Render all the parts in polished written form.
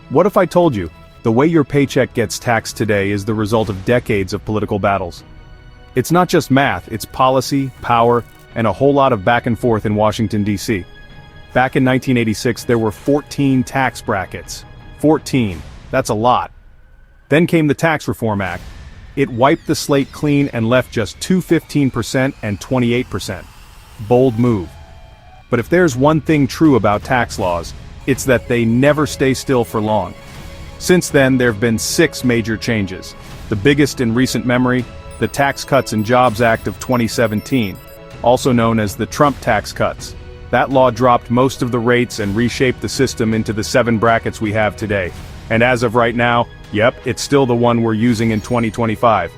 What if I told you, the way your paycheck gets taxed today is the result of decades of political battles? It's not just math, it's policy, power, and a whole lot of back and forth in Washington, D.C. Back in 1986 there were 14 tax brackets. 14, that's a lot. Then came the Tax Reform Act. It wiped the slate clean and left just two 15% and 28%. Bold move. But if there's one thing true about tax laws, it's that they never stay still for long. Since then, there have been 6 major changes. The biggest in recent memory, the Tax Cuts and Jobs Act of 2017, also known as the Trump tax cuts. That law dropped most of the rates and reshaped the system into the 7 brackets we have today. And as of right now, yep, it's still the one we're using in 2025.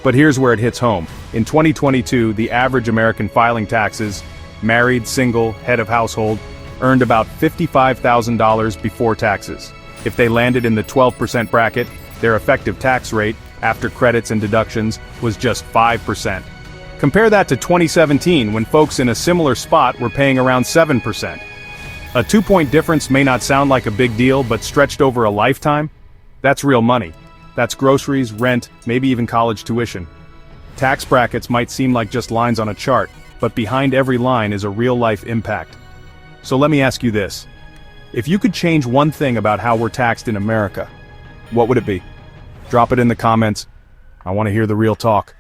But here's where it hits home. In 2022, the average American filing taxes, married, single, head of household, earned about $55,000 before taxes. If they landed in the 12% bracket, their effective tax rate, after credits and deductions, was just 5%. Compare that to 2017, when folks in a similar spot were paying around 7%. A 2-point difference may not sound like a big deal, but stretched over a lifetime? That's real money. That's groceries, rent, maybe even college tuition. Tax brackets might seem like just lines on a chart, but behind every line is a real-life impact. So let me ask you this. If you could change one thing about how we're taxed in America, what would it be? Drop it in the comments. I want to hear the real talk.